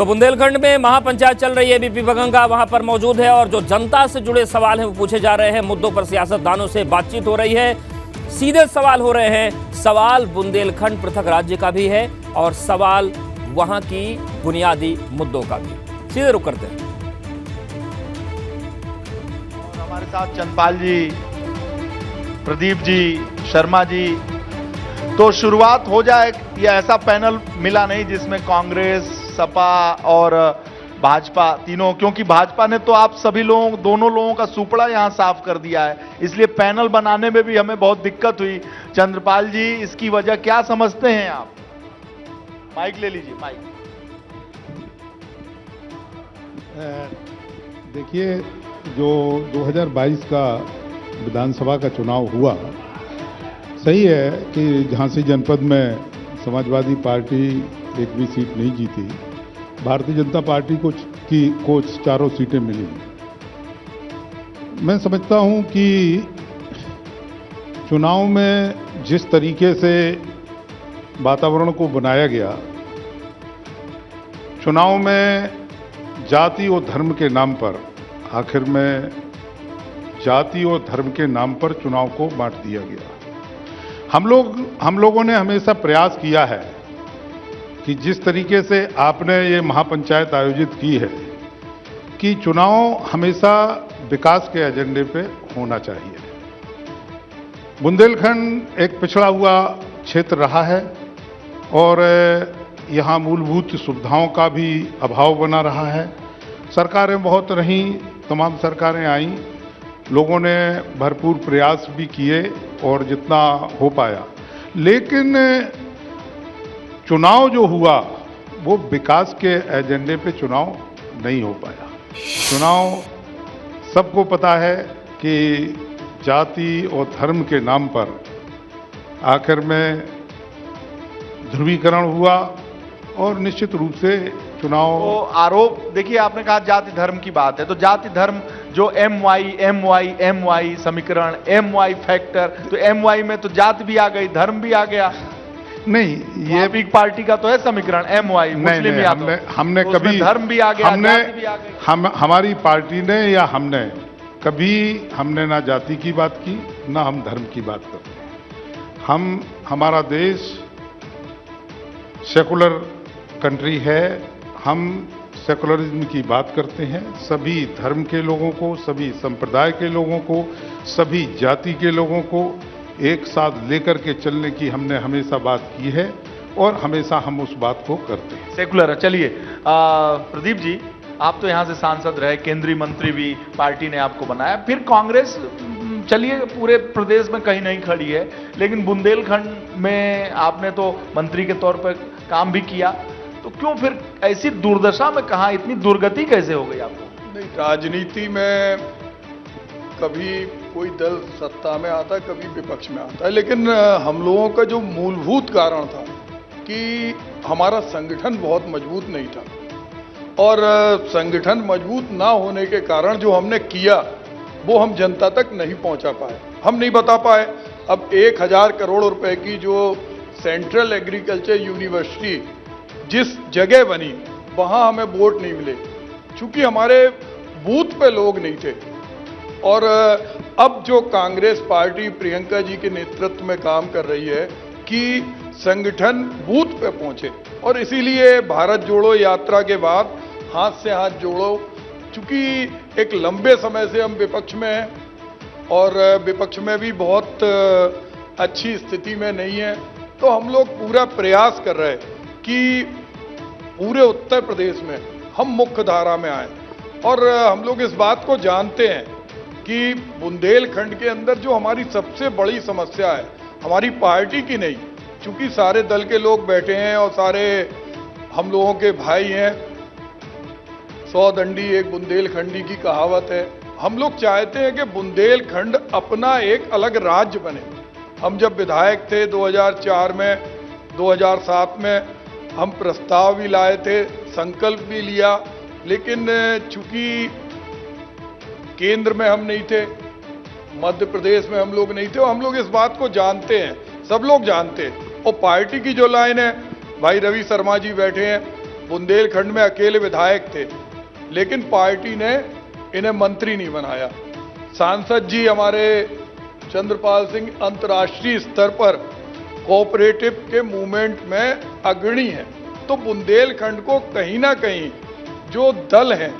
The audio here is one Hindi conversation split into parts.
तो बुंदेलखंड में महापंचायत चल रही है। बीपी बगंगा वहां पर मौजूद है और जो जनता से जुड़े सवाल हैं वो पूछे जा रहे हैं। मुद्दों पर सियासतदानों से बातचीत हो रही है, सीधे सवाल हो रहे हैं। सवाल बुंदेलखंड पृथक राज्य का भी है और सवाल वहां की बुनियादी मुद्दों का भी। सीधे रुक करते हैं। और हमारे साथ चंद्रपाल जी, प्रदीप जी, शर्मा जी। तो शुरुआत हो जाए। ये ऐसा पैनल मिला नहीं जिसमें कांग्रेस, सपा और भाजपा तीनों, क्योंकि भाजपा ने तो आप सभी लोगों, दोनों लोगों का सुपड़ा यहां साफ कर दिया है, इसलिए पैनल बनाने में भी हमें बहुत दिक्कत हुई। चंद्रपाल जी, इसकी वजह क्या समझते हैं आप? माइक ले लीजिए, माइक। देखिए, जो 2022 का विधानसभा का चुनाव हुआ, सही है कि झांसी जनपद में समाजवादी पार्टी एक भी सीट नहीं जीती। भारतीय जनता पार्टी को चारों सीटें मिली। मैं समझता हूं कि चुनाव में जिस तरीके से वातावरण को बनाया गया, चुनाव में जाति और धर्म के नाम पर, आखिर में जाति और धर्म के नाम पर चुनाव को बांट दिया गया। हम लोगों ने हमेशा प्रयास किया है कि जिस तरीके से आपने ये महापंचायत आयोजित की है, कि चुनाव हमेशा विकास के एजेंडे पे होना चाहिए। बुंदेलखंड एक पिछड़ा हुआ क्षेत्र रहा है और यहाँ मूलभूत सुविधाओं का भी अभाव बना रहा है। सरकारें बहुत रहीं, तमाम सरकारें आईं, लोगों ने भरपूर प्रयास भी किए और जितना हो पाया, लेकिन चुनाव जो हुआ वो विकास के एजेंडे पे चुनाव नहीं हो पाया। चुनाव, सबको पता है कि जाति और धर्म के नाम पर आखिर में ध्रुवीकरण हुआ और निश्चित रूप से चुनाव। तो आरोप देखिए, आपने कहा जाति धर्म की बात है, तो जाति धर्म जो MY समीकरण, MY फैक्टर, तो MY में तो जाति भी आ गई, धर्म भी आ गया। नहीं, ये भी पार्टी का तो है समीकरण MY, मुस्लिम या हमने तो कभी धर्म भी आ गया, जाति भी आ गई। हमारी पार्टी ने या हमने कभी ना जाति की बात की, ना हम धर्म की बात करते हैं। हमारा देश सेकुलर कंट्री है, हम सेकुलरिज्म की बात करते हैं। सभी धर्म के लोगों को, सभी संप्रदाय के लोगों को, सभी जाति के लोगों को एक साथ लेकर के चलने की हमने हमेशा बात की है और हमेशा हम उस बात को करते हैं। सेकुलर। चलिए प्रदीप जी, आप तो यहाँ से सांसद रहे, केंद्रीय मंत्री भी पार्टी ने आपको बनाया, फिर कांग्रेस चलिए पूरे प्रदेश में कहीं नहीं खड़ी है, लेकिन बुंदेलखंड में आपने तो मंत्री के तौर पर काम भी किया, तो क्यों फिर ऐसी दुर्दशा में, कहाँ इतनी दुर्गति कैसे हो गई आपको? नहीं, राजनीति में कभी कोई दल सत्ता में आता है, कभी विपक्ष में आता है, लेकिन हम लोगों का जो मूलभूत कारण था कि हमारा संगठन बहुत मजबूत नहीं था, और संगठन मजबूत ना होने के कारण जो हमने किया वो हम जनता तक नहीं पहुंचा पाए, हम नहीं बता पाए। अब 1000 करोड़ रुपए की जो सेंट्रल एग्रीकल्चर यूनिवर्सिटी जिस जगह बनी, वहां हमें वोट नहीं मिले, चूंकि हमारे बूथ पे लोग नहीं थे। और अब जो कांग्रेस पार्टी प्रियंका जी के नेतृत्व में काम कर रही है कि संगठन बूथ पे पहुंचे, और इसीलिए भारत जोड़ो यात्रा के बाद हाथ से हाथ जोड़ो, चूंकि एक लंबे समय से हम विपक्ष में हैं और विपक्ष में भी बहुत अच्छी स्थिति में नहीं है, तो हम लोग पूरा प्रयास कर रहे हैं कि पूरे उत्तर प्रदेश में हम मुख्य धारा में आए। और हम लोग इस बात को जानते हैं कि बुंदेलखंड के अंदर जो हमारी सबसे बड़ी समस्या है, हमारी पार्टी की नहीं, चूंकि सारे दल के लोग बैठे हैं और सारे हम लोगों के भाई हैं, 100 दंडी एक बुंदेलखंडी की कहावत है। हम लोग चाहते हैं कि बुंदेलखंड अपना एक अलग राज्य बने। हम जब विधायक थे 2004 में, 2007 में हम प्रस्ताव भी लाए थे, संकल्प भी लिया, लेकिन चूंकि केंद्र में हम नहीं थे, मध्य प्रदेश में हम लोग नहीं थे, और हम लोग इस बात को जानते हैं, सब लोग जानते हैं। और पार्टी की जो लाइन है, भाई रवि शर्मा जी बैठे हैं, बुंदेलखंड में अकेले विधायक थे, लेकिन पार्टी ने इन्हें मंत्री नहीं बनाया। सांसद जी हमारे चंद्रपाल सिंह अंतर्राष्ट्रीय स्तर पर कोऑपरेटिव के मूवमेंट में अग्रणी हैं। तो बुंदेलखंड को कहीं ना कहीं जो दल हैं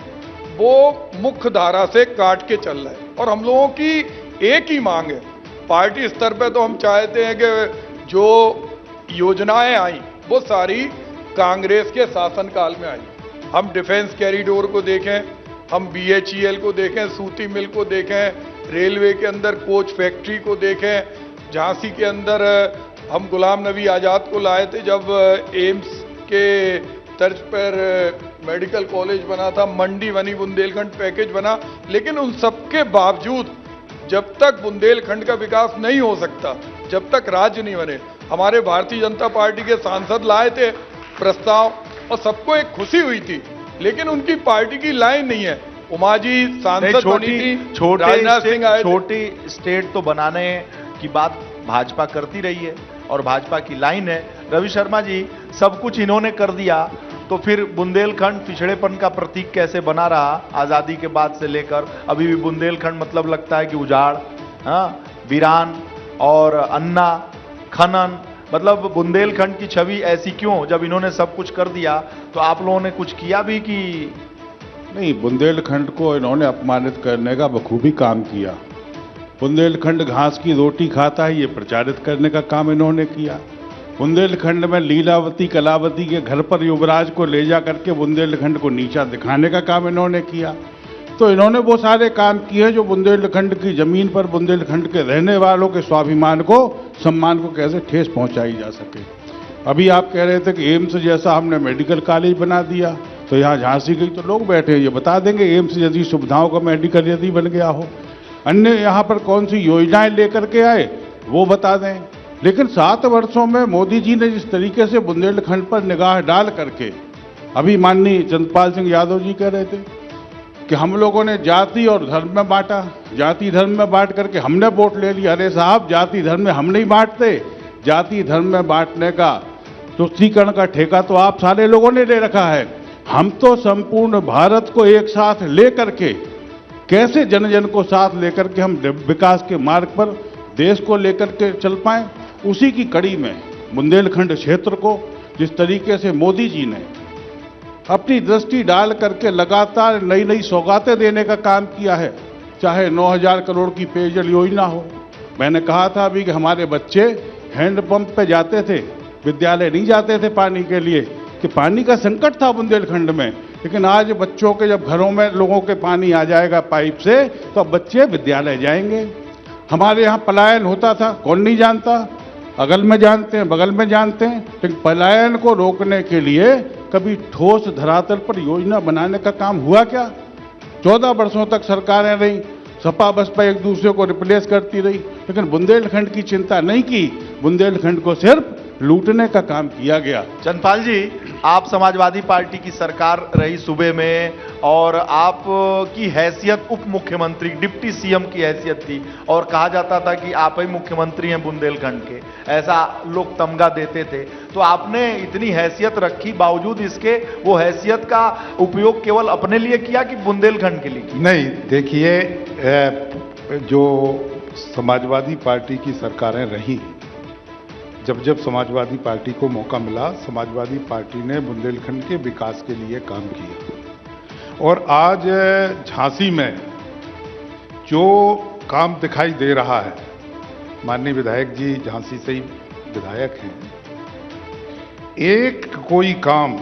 वो मुख्य धारा से काट के चल रहे हैं। और हम लोगों की एक ही मांग है, पार्टी स्तर पे तो हम चाहते हैं कि जो योजनाएं आई वो सारी कांग्रेस के शासनकाल में आई। हम डिफेंस कॉरिडोर को देखें, हम BHEL को देखें, सूती मिल को देखें, रेलवे के अंदर कोच फैक्ट्री को देखें, झांसी के अंदर हम गुलाम नबी आज़ाद को लाए थे जब एम्स के तर्ज पर मेडिकल कॉलेज बना था, मंडी बनी, बुंदेलखंड पैकेज बना। लेकिन उन सबके बावजूद जब तक बुंदेलखंड का विकास नहीं हो सकता, जब तक राज्य नहीं बने, हमारे भारतीय जनता पार्टी के सांसद लाए थे प्रस्ताव और सबको एक खुशी हुई थी, लेकिन उनकी पार्टी की लाइन नहीं है। उमा जी सांसद बनी थी, राजनाथ सिंह आए थे। छोटी स्टेट तो बनाने की बात भाजपा करती रही है और भाजपा की लाइन है। रवि शर्मा जी, सब कुछ इन्होंने कर दिया तो फिर बुंदेलखंड पिछड़ेपन का प्रतीक कैसे बना रहा? आजादी के बाद से लेकर अभी भी बुंदेलखंड मतलब लगता है कि उजाड़, वीरान और अन्ना खनन, मतलब बुंदेलखंड की छवि ऐसी क्यों? जब इन्होंने सब कुछ कर दिया तो आप लोगों ने कुछ किया भी कि नहीं? बुंदेलखंड को इन्होंने अपमानित करने का बखूबी काम किया। बुंदेलखंड घास की रोटी खाता है, ये प्रचारित करने का काम इन्होंने किया। बुंदेलखंड में लीलावती कलावती के घर पर युवराज को ले जा करके बुंदेलखंड को नीचा दिखाने का काम इन्होंने किया। तो इन्होंने वो सारे काम किए जो बुंदेलखंड की जमीन पर बुंदेलखंड के रहने वालों के स्वाभिमान को, सम्मान को कैसे ठेस पहुंचाई जा सके। अभी आप कह रहे थे कि एम्स जैसा हमने मेडिकल कॉलेज बना दिया, तो यहाँ झांसी के तो लोग बैठे हैं, ये बता देंगे एम्स जैसी सुविधाओं का मेडिकल यदि बन गया हो। अन्य यहाँ पर कौन सी योजनाएं लेकर के आए वो बता दें। लेकिन 7 वर्षों में मोदी जी ने जिस तरीके से बुंदेलखंड पर निगाह डाल करके, अभी माननीय चंद्रपाल सिंह यादव जी कह रहे थे कि हम लोगों ने जाति और धर्म में बांटा, जाति धर्म में बांट करके हमने वोट ले लिया। अरे साहब, जाति धर्म में हम नहीं बांटते, जाति धर्म में बांटने का तुष्टीकरण का ठेका तो आप सारे लोगों ने ले रखा है। हम तो संपूर्ण भारत को एक साथ लेकर के, कैसे जन जन को साथ लेकर के हम विकास के मार्ग पर देश को लेकर के चल पाएं, उसी की कड़ी में बुंदेलखंड क्षेत्र को जिस तरीके से मोदी जी ने अपनी दृष्टि डाल करके लगातार नई नई सौगातें देने का काम किया है, चाहे 9,000 करोड़ की पेयजल योजना हो। मैंने कहा था अभी कि हमारे बच्चे हैंडपंप पे जाते थे, विद्यालय नहीं जाते थे पानी के लिए, कि पानी का संकट था बुंदेलखंड में। लेकिन आज बच्चों के जब घरों में लोगों के पानी आ जाएगा पाइप से, तो अब बच्चे विद्यालय जाएंगे। हमारे यहाँ पलायन होता था, कौन नहीं जानता, अगल में जानते हैं, बगल में जानते हैं। लेकिन पलायन को रोकने के लिए कभी ठोस धरातल पर योजना बनाने का काम हुआ क्या? 14 वर्षों तक सरकारें रही, सपा बसपा एक दूसरे को रिप्लेस करती रही, लेकिन बुंदेलखंड की चिंता नहीं की। बुंदेलखंड को सिर्फ लूटने का काम किया गया। चंद्रपाल जी, आप समाजवादी पार्टी की सरकार रही सूबे में और आप की हैसियत उप मुख्यमंत्री, डिप्टी सीएम की हैसियत थी और कहा जाता था कि आप ही मुख्यमंत्री हैं बुंदेलखंड के, ऐसा लोग तमगा देते थे। तो आपने इतनी हैसियत रखी, बावजूद इसके वो हैसियत का उपयोग केवल अपने लिए किया कि बुंदेलखंड के लिए किया? नहीं, देखिए, जो समाजवादी पार्टी की सरकारें रही, जब जब समाजवादी पार्टी को मौका मिला, समाजवादी पार्टी ने बुंदेलखंड के विकास के लिए काम किया। और आज झांसी में जो काम दिखाई दे रहा है, माननीय विधायक जी झांसी से ही विधायक हैं, एक कोई काम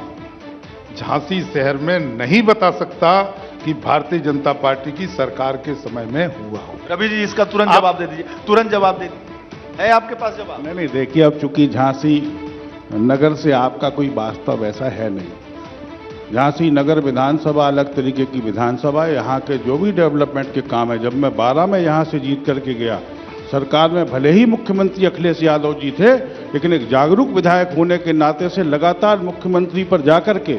झांसी शहर में नहीं बता सकता कि भारतीय जनता पार्टी की सरकार के समय में हुआ हो। रवि जी, इसका तुरंत जवाब दे दीजिए, तुरंत जवाब दे दीजिए, है आपके पास जवाब? नहीं, देखिए, अब चूंकि झांसी नगर से आपका कोई वास्तव ऐसा है नहीं। झांसी नगर विधानसभा अलग तरीके की विधानसभा है। यहाँ के जो भी डेवलपमेंट के काम है, जब मैं 12 में यहाँ से जीत करके गया, सरकार में भले ही मुख्यमंत्री अखिलेश यादव जी थे, लेकिन एक जागरूक विधायक होने के नाते से लगातार मुख्यमंत्री पर जाकर के,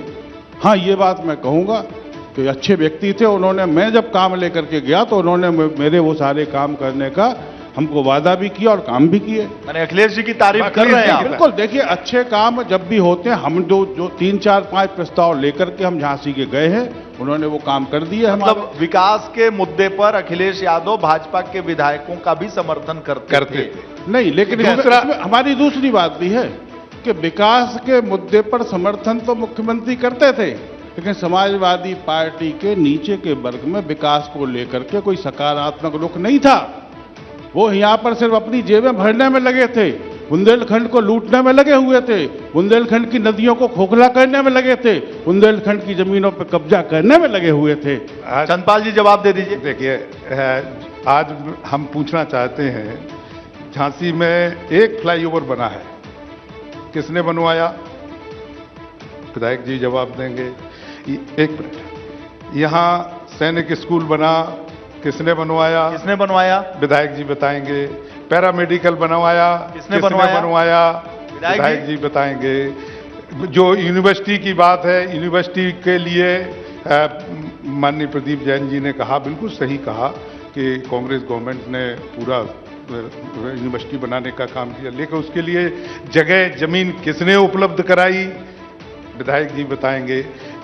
हाँ, ये बात मैं कहूँगा कि अच्छे व्यक्ति थे उन्होंने। मैं जब काम लेकर के गया तो उन्होंने मेरे वो सारे काम करने का हमको वादा भी किया और काम भी किए। मैंने अखिलेश जी की तारीफ कर रहे हैं आप। बिल्कुल, देखिए अच्छे काम जब भी होते हैं, हम जो 3, 4, 5 प्रस्ताव लेकर के हम झांसी के गए हैं, उन्होंने वो काम कर दिए। मतलब विकास के मुद्दे पर अखिलेश यादव भाजपा के विधायकों का भी समर्थन करते थे। नहीं, लेकिन इसमें हमारी दूसरी बात भी है कि विकास के मुद्दे पर समर्थन तो मुख्यमंत्री करते थे, लेकिन समाजवादी पार्टी के नीचे के वर्ग में विकास को लेकर के कोई सकारात्मक रुख नहीं था। वो यहाँ पर सिर्फ अपनी जेबें भरने में लगे थे, बुंदेलखंड को लूटने में लगे हुए थे, बुंदेलखंड की नदियों को खोखला करने में लगे थे, बुंदेलखंड की जमीनों पर कब्जा करने में लगे हुए थे। चंद्रपाल जी जवाब दे दीजिए। देखिए, आज हम पूछना चाहते हैं, झांसी में एक फ्लाईओवर बना है, किसने बनवाया? विधायक जी जवाब देंगे। एक मिनट, यहाँ सैनिक स्कूल बना, किसने बनवाया? किसने बनवाया? विधायक जी बताएंगे। पैरामेडिकल बनवाया, किसने बनवाया? विधायक जी बताएंगे। जो यूनिवर्सिटी की बात है, यूनिवर्सिटी के लिए माननीय प्रदीप जैन जी ने कहा, बिल्कुल सही कहा कि कांग्रेस गवर्नमेंट ने पूरा यूनिवर्सिटी बनाने का काम किया, लेकिन उसके लिए जगह जमीन किसने उपलब्ध कराई? विधायक जी बताएंगे।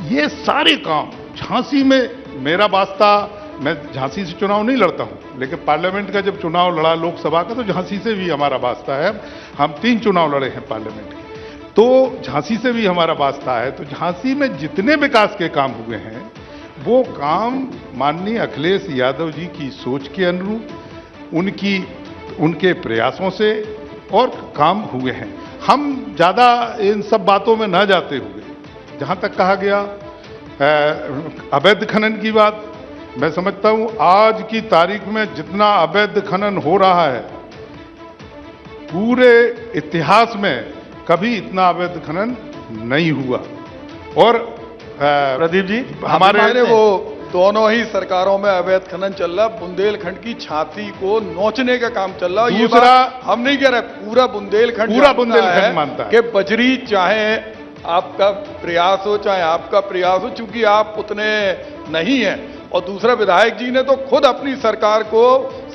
ये सारे काम झांसी में, मेरा वास्ता, मैं झांसी से चुनाव नहीं लड़ता हूं, लेकिन पार्लियामेंट का जब चुनाव लड़ा लोकसभा का, तो झांसी से भी हमारा वास्ता है। हम 3 चुनाव लड़े हैं पार्लियामेंट के, तो झांसी से भी हमारा वास्ता है। तो झांसी में जितने विकास के काम हुए हैं, वो काम माननीय अखिलेश यादव जी की सोच के अनुरूप, उनके प्रयासों से और काम हुए हैं। हम ज्यादा इन सब बातों में न जाते हुए, जहां तक कहा गया अवैध खनन की बात, मैं समझता हूं आज की तारीख में जितना अवैध खनन हो रहा है, पूरे इतिहास में कभी इतना अवैध खनन नहीं हुआ। और प्रदीप जी, हमारे वो दोनों ही सरकारों में अवैध खनन चल रहा, बुंदेलखंड की छाती को नोचने का काम चल रहा। दूसरा, हम नहीं कह रहे, पूरा बुंदेलखंड मानता है कि बजरी, चाहे आपका प्रयास हो चाहे आपका प्रयास हो, चूंकि आप उतने नहीं हैं। और दूसरा, विधायक जी ने तो खुद अपनी सरकार को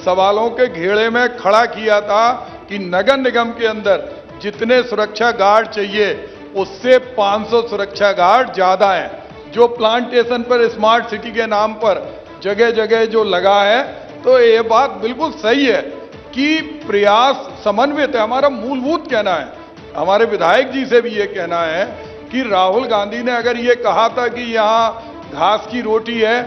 सवालों के घेरे में खड़ा किया था कि नगर निगम के अंदर जितने सुरक्षा गार्ड चाहिए, उससे 500 सुरक्षा गार्ड ज्यादा हैं। जो प्लांटेशन पर स्मार्ट सिटी के नाम पर जगह जगह जो लगा है, तो ये बात बिल्कुल सही है कि प्रयास समन्वित है। हमारा मूलभूत कहना है, हमारे विधायक जी से भी ये कहना है कि राहुल गांधी ने अगर ये कहा था कि यहाँ घास की रोटी है,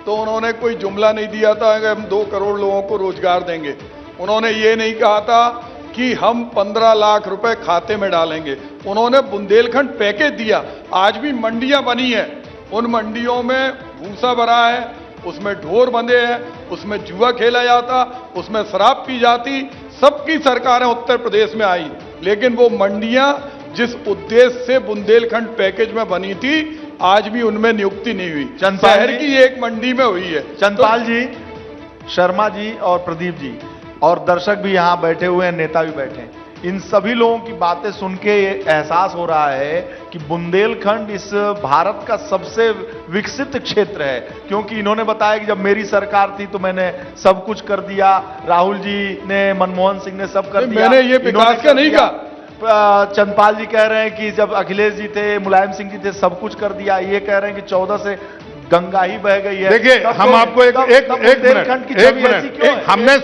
तो उन्होंने कोई जुमला नहीं दिया था कि हम 2 करोड़ लोगों को रोजगार देंगे। उन्होंने ये नहीं कहा था कि हम 15 लाख रुपए खाते में डालेंगे। उन्होंने बुंदेलखंड पैकेज दिया। आज भी मंडियां बनी हैं, उन मंडियों में भूसा भरा है, उसमें ढोर बंधे हैं, उसमें जुआ खेला जाता, उसमें शराब पी जाती। सबकी सरकारें उत्तर प्रदेश में आई, लेकिन वो मंडियां जिस उद्देश्य से बुंदेलखंड पैकेज में बनी थी, आज भी उनमें नियुक्ति नहीं हुई। शहर की एक मंडी में हुई है। चंद्रपाल जी, शर्मा जी और प्रदीप जी और दर्शक भी यहाँ बैठे हुए हैं, नेता भी बैठे हैं, इन सभी लोगों की बातें सुन के ये एहसास हो रहा है कि बुंदेलखंड इस भारत का सबसे विकसित क्षेत्र है। क्योंकि इन्होंने बताया कि जब मेरी सरकार थी तो मैंने सब कुछ कर दिया, राहुल जी ने, मनमोहन सिंह ने सब कर दिया। मैंने ये विकास का नहीं कहा। चंद्रपाल जी कह रहे हैं कि जब अखिलेश जी थे, मुलायम सिंह जी थे, सब कुछ कर दिया। ये कह रहे हैं कि 14 से गंगा ही बह गई है। देखिए, हम आपको एक मिनट, हमने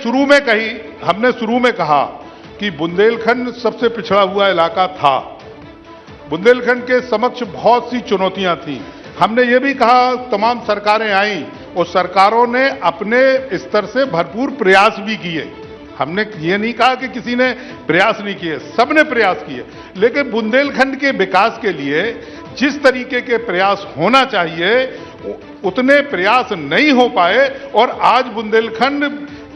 शुरू में कहा कि बुंदेलखंड सबसे पिछड़ा हुआ इलाका था। बुंदेलखंड के समक्ष बहुत सी चुनौतियां थी। हमने ये भी कहा, तमाम सरकारें आईं और सरकारों ने अपने स्तर से भरपूर प्रयास भी किए। हमने ये नहीं कहा कि किसी ने प्रयास नहीं किए, सबने प्रयास किए। लेकिन बुंदेलखंड के विकास के लिए जिस तरीके के प्रयास होना चाहिए, उतने प्रयास नहीं हो पाए। और आज बुंदेलखंड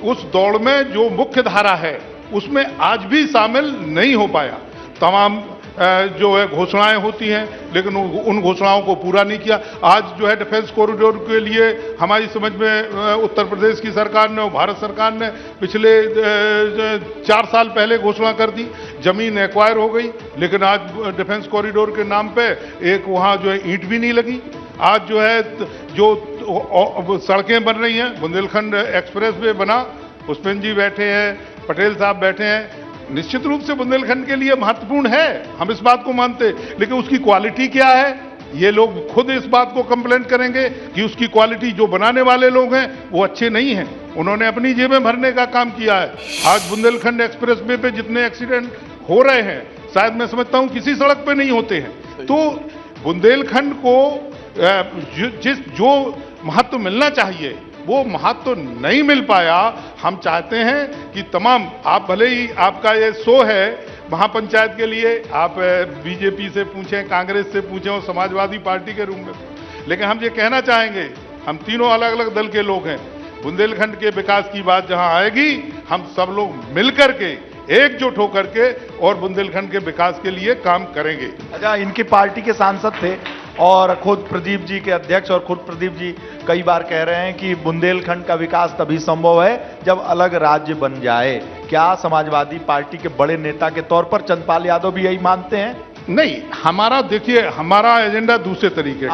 उस दौड़ में जो मुख्य धारा है, उसमें आज भी शामिल नहीं हो पाया। तमाम जो है घोषणाएं होती हैं, लेकिन उन घोषणाओं को पूरा नहीं किया। आज जो है डिफेंस कॉरिडोर के लिए हमारी समझ में उत्तर प्रदेश की सरकार ने और भारत सरकार ने पिछले 4 साल पहले घोषणा कर दी, जमीन एक्वायर हो गई, लेकिन आज डिफेंस कॉरिडोर के नाम पे एक वहां जो है ईंट भी नहीं लगी। आज जो है जो सड़कें बन रही हैं, बुंदेलखंड एक्सप्रेस वे बना, पुष्पेंद्र जी बैठे हैं, पटेल साहब बैठे हैं, निश्चित रूप से बुंदेलखंड के लिए महत्वपूर्ण है, हम इस बात को मानते हैं, लेकिन उसकी क्वालिटी क्या है, ये लोग खुद इस बात को कंप्लेंट करेंगे कि उसकी क्वालिटी जो बनाने वाले लोग हैं वो अच्छे नहीं हैं, उन्होंने अपनी जेबें भरने का काम किया है। आज बुंदेलखंड एक्सप्रेस वे पे जितने एक्सीडेंट हो रहे हैं, शायद मैं समझता हूं किसी सड़क पे नहीं होते हैं। तो बुंदेलखंड को जो महत्व मिलना चाहिए वो महत्व नहीं मिल पाया। हम चाहते हैं कि तमाम, आप भले ही आपका ये शो है महापंचायत के लिए, आप बीजेपी से पूछें, कांग्रेस से पूछें और समाजवादी पार्टी के रूम में, लेकिन हम ये कहना चाहेंगे, हम तीनों अलग अलग दल के लोग हैं, बुंदेलखंड के विकास की बात जहां आएगी हम सब लोग मिलकर के एकजुट होकर के और बुंदेलखंड के विकास के लिए काम करेंगे। अच्छा, इनकी पार्टी के सांसद थे और खुद प्रदीप जी के अध्यक्ष, और खुद प्रदीप जी कई बार कह रहे हैं कि बुंदेलखंड का विकास तभी संभव है जब अलग राज्य बन जाए। क्या समाजवादी पार्टी के बड़े नेता के तौर पर चंद्रपाल यादव भी यही मानते हैं? नहीं, हमारा देखिए, हमारा एजेंडा दूसरे तरीके का।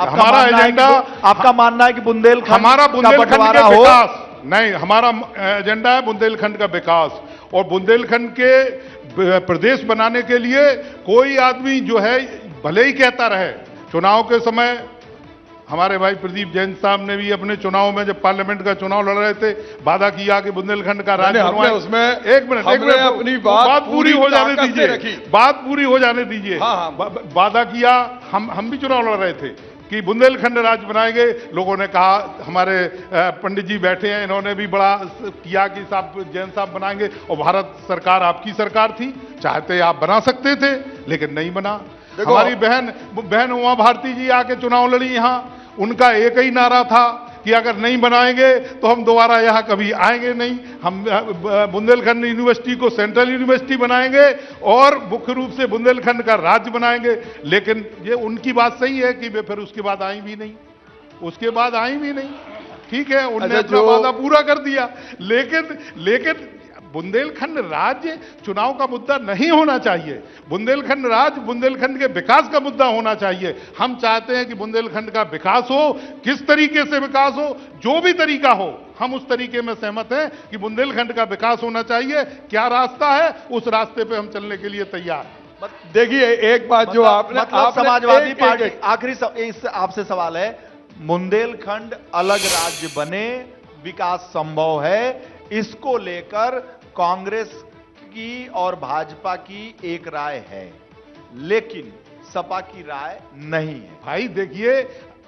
आपका मानना है कि बुंदेलखंड हमारा बुंदेलखंड बंटवारा के हो? विकास नहीं, हमारा एजेंडा है बुंदेलखंड का विकास, और बुंदेलखंड के प्रदेश बनाने के लिए कोई आदमी जो है भले ही कहता रहे, चुनाव के समय हमारे भाई प्रदीप जैन साहब ने भी अपने चुनाव में, जब पार्लियामेंट का चुनाव लड़ रहे थे, वादा किया कि बुंदेलखंड का राज बनवाएं। उसमें एक मिनट अपनी बात पूरी हो जाने दीजिए, बात पूरी हो जाने दीजिए। वादा किया, हम भी चुनाव लड़ रहे थे कि बुंदेलखंड राज बनाएंगे। लोगों ने कहा, हमारे पंडित जी बैठे हैं, इन्होंने भी बड़ा किया कि साहब जैन साहब बनाएंगे, और भारत सरकार आपकी सरकार थी, चाहते आप बना सकते थे, लेकिन नहीं बना। हमारी बहन उमा भारती जी आके चुनाव लड़ी यहाँ, उनका एक ही नारा था कि अगर नहीं बनाएंगे तो हम दोबारा यहाँ कभी आएंगे नहीं, हम बुंदेलखंड यूनिवर्सिटी को सेंट्रल यूनिवर्सिटी बनाएंगे और मुख्य रूप से बुंदेलखंड का राज्य बनाएंगे। लेकिन ये उनकी बात सही है कि वे फिर उसके बाद आई भी नहीं, ठीक है, उन्होंने अपना वादा पूरा कर दिया, लेकिन बुंदेलखंड राज्य चुनाव का मुद्दा नहीं होना चाहिए। बुंदेलखंड राज्य बुंदेलखंड के विकास का मुद्दा होना चाहिए। हम चाहते हैं कि बुंदेलखंड का विकास हो, किस तरीके से विकास हो, जो भी तरीका हो, हम उस तरीके में सहमत हैं कि बुंदेलखंड का विकास होना चाहिए। क्या रास्ता है, उस रास्ते पे हम चलने के लिए तैयार हैं। देखिए, एक बात जो आपने समाजवादी पार्टी, आखिरी आपसे सवाल है, बुंदेलखंड अलग राज्य बने, विकास संभव है, इसको लेकर कांग्रेस की और भाजपा की एक राय है, लेकिन सपा की राय नहीं है। भाई देखिए,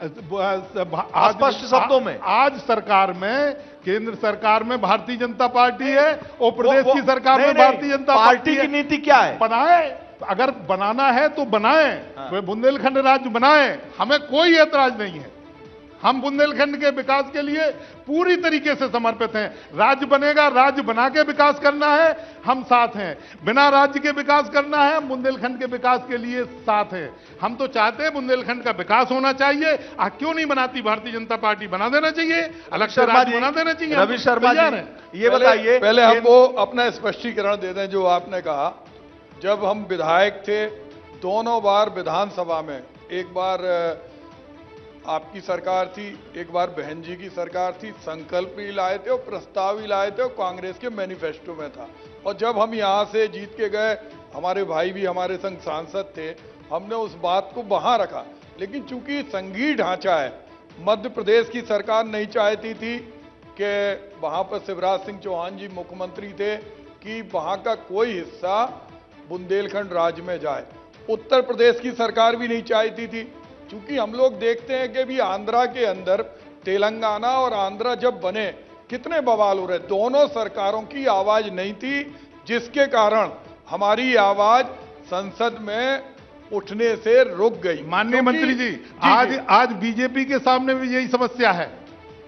स्पष्ट शब्दों में, आज सरकार में, केंद्र सरकार में भारतीय जनता पार्टी है और प्रदेश की सरकार में भारतीय जनता पार्टी की नीति क्या है? बनाए, अगर बनाना है तो बनाए, वे बुंदेलखंड राज्य बनाए, हमें कोई ऐतराज नहीं है। हम बुंदेलखंड के विकास के लिए पूरी तरीके से समर्पित हैं। राज्य बनेगा, राज्य बना के विकास करना है, हम साथ हैं। बिना राज्य के विकास करना है, हम बुंदेलखंड के विकास के लिए साथ हैं। हम तो चाहते हैं बुंदेलखंड का विकास होना चाहिए। क्यों नहीं बनाती भारतीय जनता पार्टी? बना देना चाहिए, अलग से राज्य बना देना चाहिए। रवि शर्मा जी, ये बताइए, पहले हमको अपना स्पष्टीकरण दे दें। जो आपने कहा, जब हम विधायक थे, दोनों बार विधानसभा में, एक बार आपकी सरकार थी, एक बार बहन जी की सरकार थी, संकल्प भी लाए थे और प्रस्ताव भी लाए थे और कांग्रेस के मैनिफेस्टो में था। और जब हम यहाँ से जीत के गए, हमारे भाई भी हमारे संग सांसद थे, हमने उस बात को वहां रखा। लेकिन चूंकि संघीय ढांचा है, मध्य प्रदेश की सरकार नहीं चाहती थी कि वहां पर शिवराज सिंह चौहान जी मुख्यमंत्री थे कि वहां का कोई हिस्सा बुंदेलखंड राज्य में जाए। उत्तर प्रदेश की सरकार भी नहीं चाहती थी। चूंकि हम लोग देखते हैं कि भी आंध्रा के अंदर, तेलंगाना और आंध्रा जब बने, कितने बवाल हो रहे, दोनों आज की आवाज नहीं थी, जिसके कारण हमारी आवाज संसद में उठने से रुक गई। माननीय मंत्री जी, आज बीजेपी के सामने भी यही समस्या है,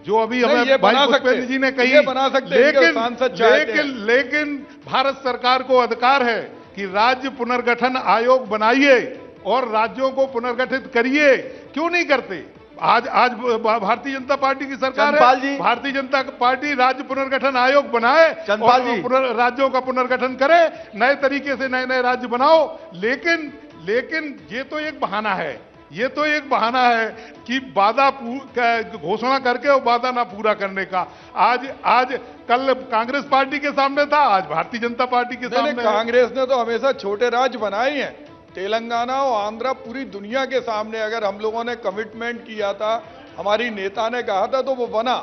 जो अभी हमें भाई पुष्पेंद्र जी ने कही, बना सकते, लेकिन भारत सरकार को अधिकार है कि राज्य पुनर्गठन आयोग बनाइए और राज्यों को पुनर्गठित करिए। क्यों नहीं करते? आज भारतीय जनता पार्टी की सरकार है, भारतीय जनता पार्टी राज्य पुनर्गठन आयोग बनाए और राज्यों का पुनर्गठन करे, नए तरीके से नए राज्य बनाओ। लेकिन ये तो एक बहाना है ये तो एक बहाना है कि वादा घोषणा करके और वादा ना पूरा करने का। आज कल कांग्रेस पार्टी के सामने था, आज भारतीय जनता पार्टी के सामने है। कांग्रेस ने तो हमेशा छोटे राज्य बनाए हैं। तेलंगाना और आंध्र पूरी दुनिया के सामने अगर हम लोगों ने कमिटमेंट किया था, हमारी नेता ने कहा था, तो वो बना।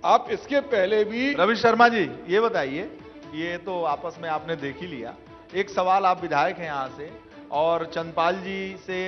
आप इसके पहले भी रवि शर्मा जी ये बताइए, ये तो आपस में आपने देख ही लिया, एक सवाल आप विधायक हैं यहां से, और चंद्रपाल जी से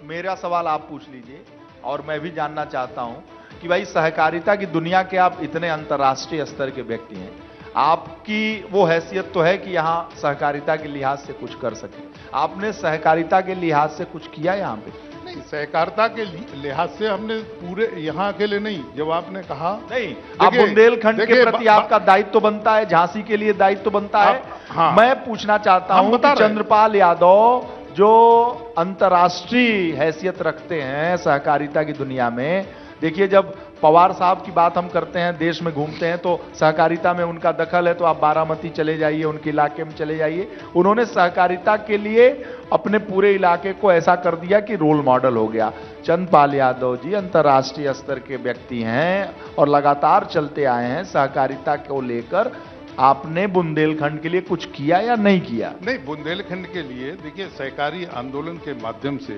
मेरा सवाल आप पूछ लीजिए, और मैं भी जानना चाहता हूं कि भाई सहकारिता की दुनिया के आप इतने अंतर्राष्ट्रीय स्तर के व्यक्ति हैं, आपकी वो हैसियत तो है कि यहां सहकारिता के लिहाज से कुछ कर सके। आपने सहकारिता के लिहाज से कुछ किया यहां पे? नहीं, सहकारिता के लिहाज से हमने पूरे यहाँ अकेले नहीं, जब आपने कहा नहीं, आप बुंदेलखंड के प्रति आपका दायित्व तो बनता है, झांसी के लिए दायित्व तो बनता है। हाँ, मैं पूछना चाहता हूं कि चंद्रपाल यादव जो अंतर्राष्ट्रीय हैसियत रखते हैं सहकारिता की दुनिया में, देखिए जब पवार साहब की बात हम करते हैं, देश में घूमते हैं, तो सहकारिता में उनका दखल है, तो आप बारामती चले जाइए, उनके इलाके में चले जाइए, उन्होंने सहकारिता के लिए अपने पूरे इलाके को ऐसा कर दिया कि रोल मॉडल हो गया। चंद्रपाल यादव जी अंतर्राष्ट्रीय स्तर के व्यक्ति हैं और लगातार चलते आए हैं सहकारिता को लेकर। आपने बुंदेलखंड के लिए कुछ किया या नहीं किया? नहीं, बुंदेलखंड के लिए देखिए सहकारी आंदोलन के माध्यम से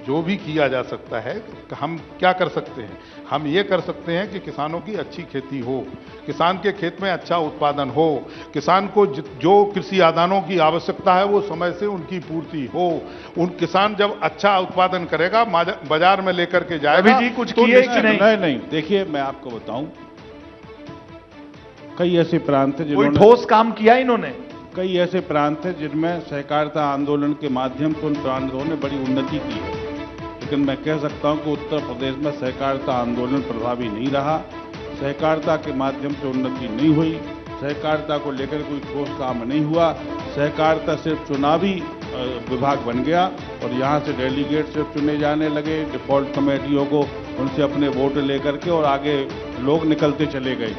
जो भी किया जा सकता है, हम क्या कर सकते हैं? हम ये कर सकते हैं कि किसानों की अच्छी खेती हो, किसान के खेत में अच्छा उत्पादन हो, किसान को जो कृषि आदानों की आवश्यकता है वो समय से उनकी पूर्ति हो। उन किसान जब अच्छा उत्पादन करेगा, बाजार में लेकर के जाएगा। अभी जी कुछ किए कि नहीं? नहीं, देखिए मैं आपको बताऊं, कई ऐसे प्रांत हैं कोई ठोस काम किया इन्होंने? कई ऐसे प्रांत हैं जिनमें सहकारिता आंदोलन के माध्यम से उन प्रांतों ने बड़ी उन्नति की है, लेकिन मैं कह सकता हूं कि उत्तर प्रदेश में सहकारिता आंदोलन प्रभावी नहीं रहा। सहकारिता के माध्यम से उन्नति नहीं हुई, सहकारिता को लेकर कोई ठोस काम नहीं हुआ। सहकारिता सिर्फ चुनावी विभाग बन गया और यहाँ से डेलीगेट सिर्फ चुने जाने लगे, डिफॉल्ट कमेटियों को उनसे अपने वोट लेकर के, और आगे लोग निकलते चले गए।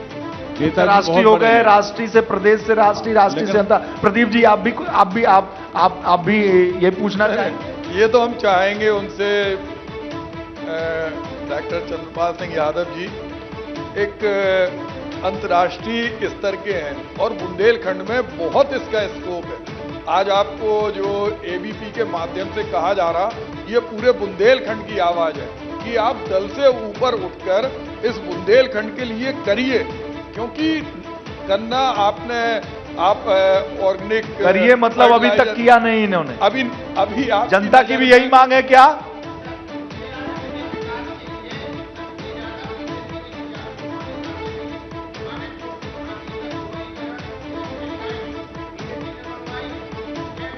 राष्ट्रीय हो गए, राष्ट्रीय से प्रदेश से राष्ट्रीय, राष्ट्रीय से अंतर। प्रदीप जी आप भी ये पूछना चाहेंगे? ये तो हम चाहेंगे उनसे, डॉक्टर चंद्रपाल सिंह यादव जी एक अंतर्राष्ट्रीय स्तर के हैं और बुंदेलखंड में बहुत इसका स्कोप है। आज आपको जो एबीपी के माध्यम से कहा जा रहा, ये पूरे बुंदेलखंड की आवाज है कि आप दल से ऊपर उठकर इस बुंदेलखंड के लिए करिए, क्योंकि गन्ना आप ऑर्गेनिक करिए, मतलब अभी तक किया नहीं इन्होंने। अभी आप जनता की भी यही मांग है क्या?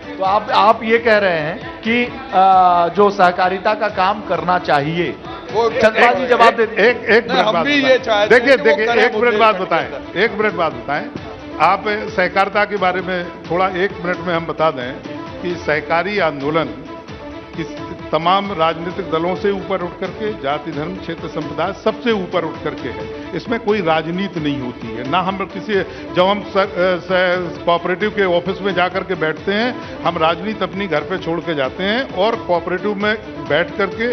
तो आप ये कह रहे हैं कि जो सहकारिता का काम करना चाहिए, चंद्रपाल जी जवाब दे। एक मिनट बाद देखिए एक मिनट बाद बताएं। आप सहकारिता के बारे में थोड़ा 1 मिनट में हम बता दें कि सहकारी आंदोलन तमाम राजनीतिक दलों से ऊपर उठ करके, जाति धर्म क्षेत्र संप्रदाय सबसे ऊपर उठ करके है। इसमें कोई राजनीति नहीं होती है। ना हम जब हम कोऑपरेटिव के ऑफिस में जाकर के बैठते हैं, हम राजनीति अपनी घर पे छोड़ के जाते हैं और कोऑपरेटिव में बैठ करके।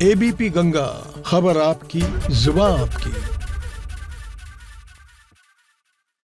एबीपी गंगा, खबर आपकी, जुबान आपकी।